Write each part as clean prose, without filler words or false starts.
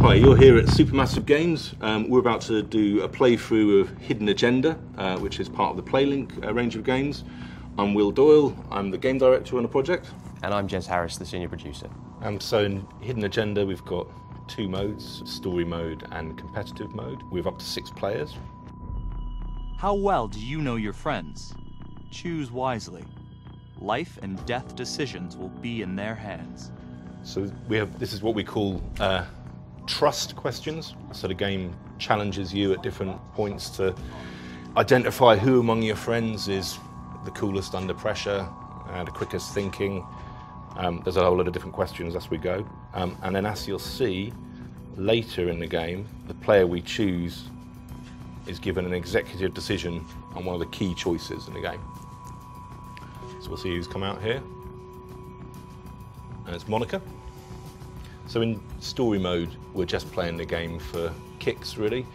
Hi, you're here at Supermassive Games. We're about to do a playthrough of Hidden Agenda, which is part of the Playlink range of games. I'm Will Doyle, I'm the game director on the project. And I'm Jez Harris, the senior producer. So in Hidden Agenda we've got two modes, story mode and competitive mode. We have up to 6 players. How well do you know your friends? Choose wisely. Life and death decisions will be in their hands. So this is what we call trust questions. So the game challenges you at different points to identify who among your friends is the coolest under pressure, the quickest thinking. There's a whole lot of different questions as we go. And then as you'll see later in the game, the player we choose is given an executive decision on one of the key choices in the game. So we'll see who's come out here. And it's Monica. So in story mode, we're just playing the game for kicks, really.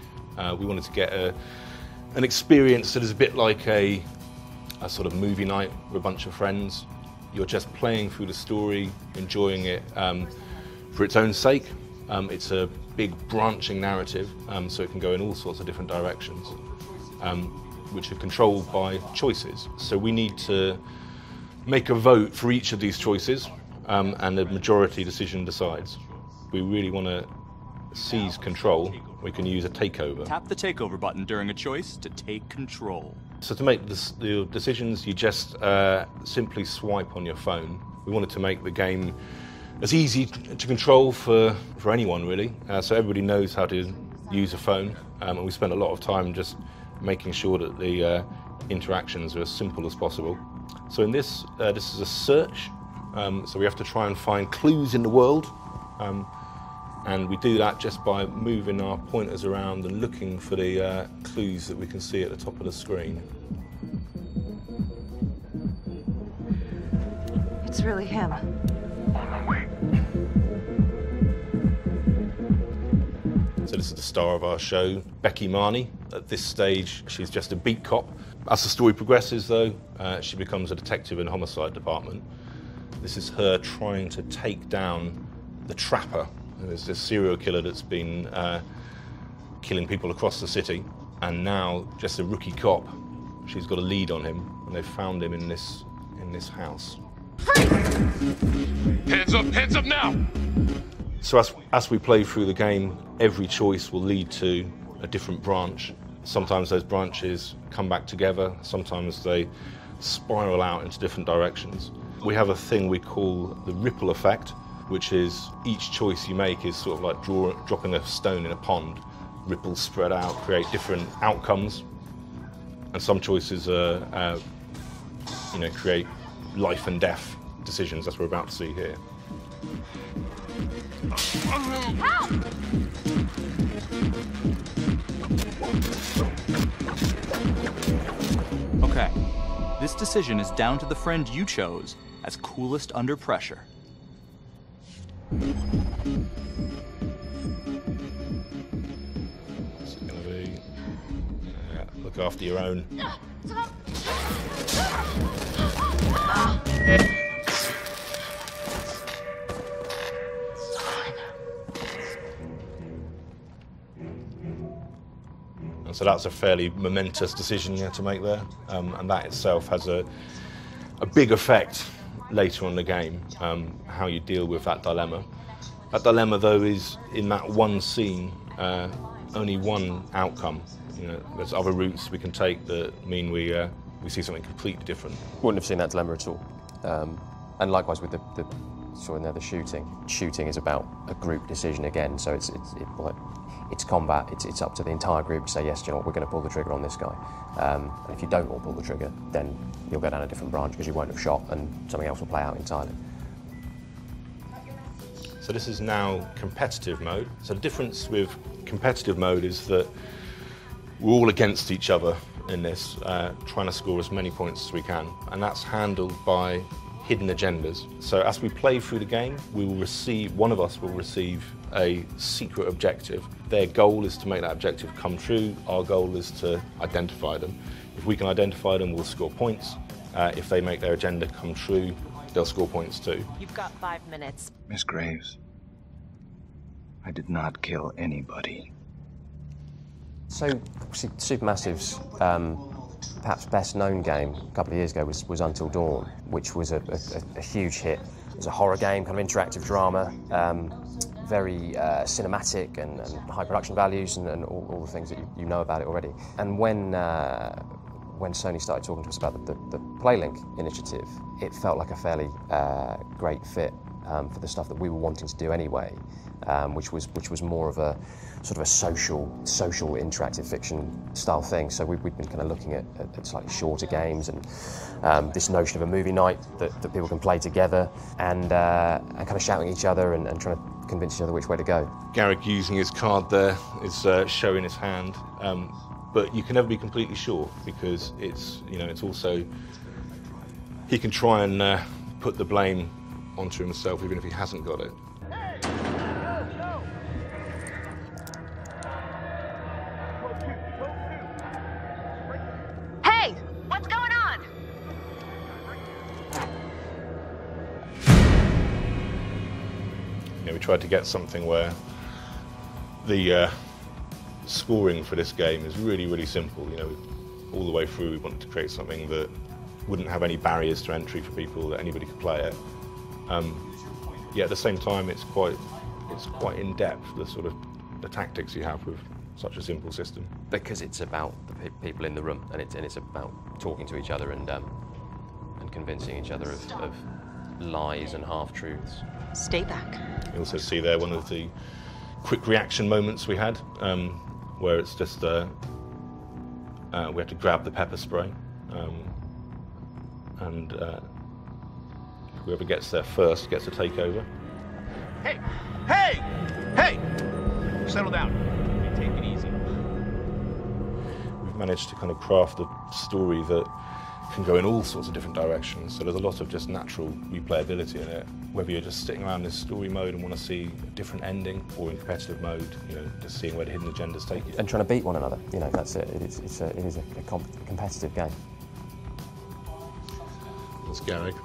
We wanted to get an experience that is a bit like a sort of movie night with a bunch of friends. You're just playing through the story, enjoying it for its own sake. It's a big branching narrative, so it can go in all sorts of different directions, which are controlled by choices. So we need to make a vote for each of these choices, and the majority decision decides. We really want to seize control. We can use a takeover. Tap the takeover button during a choice to take control. So to make the decisions, you just simply swipe on your phone. We wanted to make the game as easy to control for anyone, really. So everybody knows how to use a phone, and we spent a lot of time just making sure that the interactions are as simple as possible. So in this is a search, so we have to try and find clues in the world, and we do that just by moving our pointers around and looking for the clues that we can see at the top of the screen. It's really him. So this is the star of our show, Becky Marnie. At this stage, she's just a beat cop. As the story progresses, though, she becomes a detective in the homicide department. This is her trying to take down the trapper. There's this serial killer that's been killing people across the city, and now just a rookie cop. She's got a lead on him, and they've found him in this house. Hands up now! So as we play through the game, every choice will lead to a different branch. Sometimes those branches come back together, sometimes they spiral out into different directions. We have a thing we call the ripple effect, which is each choice you make is sort of like dropping a stone in a pond. Ripples spread out, create different outcomes, and some choices create life and death decisions, as we're about to see here. Help! Okay, this decision is down to the friend you chose as coolest under pressure. It's going to be look after your own. And so that's a fairly momentous decision you have to make there, and that itself has a big effect later on in the game, how you deal with that dilemma. That dilemma, though, is in that one scene, only one outcome. You know, there's other routes we can take that mean we see something completely different. Wouldn't have seen that dilemma at all. And likewise with the shooting. Shooting is about a group decision again, so it's combat. It's up to the entire group to say, yes, you know what, we're going to pull the trigger on this guy. And if you don't all pull the trigger, then you'll go down a different branch because you won't have shot, and something else will play out entirely. So this is now competitive mode. So the difference with competitive mode is that we're all against each other in this, trying to score as many points as we can, and that's handled by hidden agendas. So as we play through the game, one of us will receive a secret objective. Their goal is to make that objective come true. Our goal is to identify them. If we can identify them, we'll score points. If they make their agenda come true, they'll score points too. You've got 5 minutes. Miss Graves, I did not kill anybody. So, Supermassive's perhaps best known game a couple of years ago was Until Dawn, which was a huge hit. It was a horror game, kind of interactive drama, very cinematic and high production values and all the things that you know about it already. And when Sony started talking to us about the PlayLink initiative, it felt like a fairly great fit for the stuff that we were wanting to do anyway, which was more of a sort of a social interactive fiction style thing. So we've been kind of looking at slightly shorter games and this notion of a movie night that people can play together and kind of shouting at each other and trying to convince each other which way to go. Garrick using his card there is showing his hand, but you can never be completely sure because it's also he can try and put the blame onto himself even if he hasn't got it. Hey, what's going on? We tried to get something where the scoring for this game is really, really simple. All the way through we wanted to create something that wouldn't have any barriers to entry for people, that anybody could play it. Yet at the same time, it's quite in depth. The tactics you have with such a simple system. Because it's about the people in the room, and it's about talking to each other and convincing each other of lies and half-truths. Stay back. You also see there one of the quick reaction moments we had, where it's just we have to grab the pepper spray, and whoever gets there first gets to take over. Hey! Hey! Hey! Settle down. Take it easy. We've managed to kind of craft a story that can go in all sorts of different directions. So there's a lot of just natural replayability in it. Whether you're just sitting around this story mode and want to see a different ending, or in competitive mode, just seeing where the hidden agendas take you. And trying to beat one another. That's it. It is a competitive game. That's Garrick.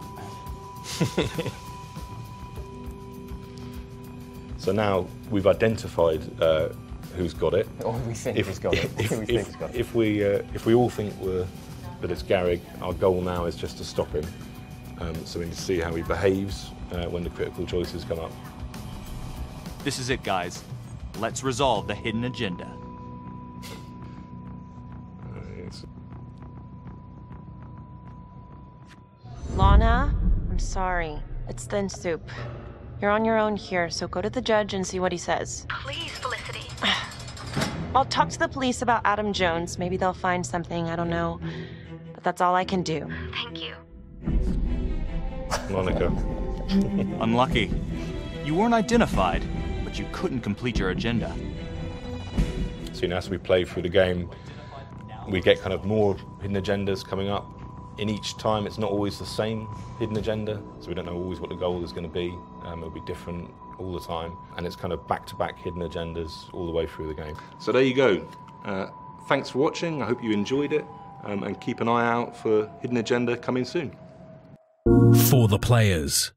So now we've identified who's got it. Or we think who's got it. If we all think that it's Garrick, our goal now is just to stop him. So we need to see how he behaves when the critical choices come up. This is it, guys. Let's resolve the hidden agenda. Lana, I'm sorry. It's thin soup. You're on your own here, so go to the judge and see what he says. Please, Felicity. I'll talk to the police about Adam Jones. Maybe they'll find something, I don't know. But that's all I can do. Thank you. Monica. Unlucky. You weren't identified, but you couldn't complete your agenda. So as we play through the game, we get kind of more hidden agendas coming up. In each time, it's not always the same hidden agenda, so we don't know always what the goal is going to be. It'll be different all the time, and it's kind of back-to-back hidden agendas all the way through the game. So there you go. Thanks for watching. I hope you enjoyed it, and keep an eye out for hidden agenda coming soon. For the players.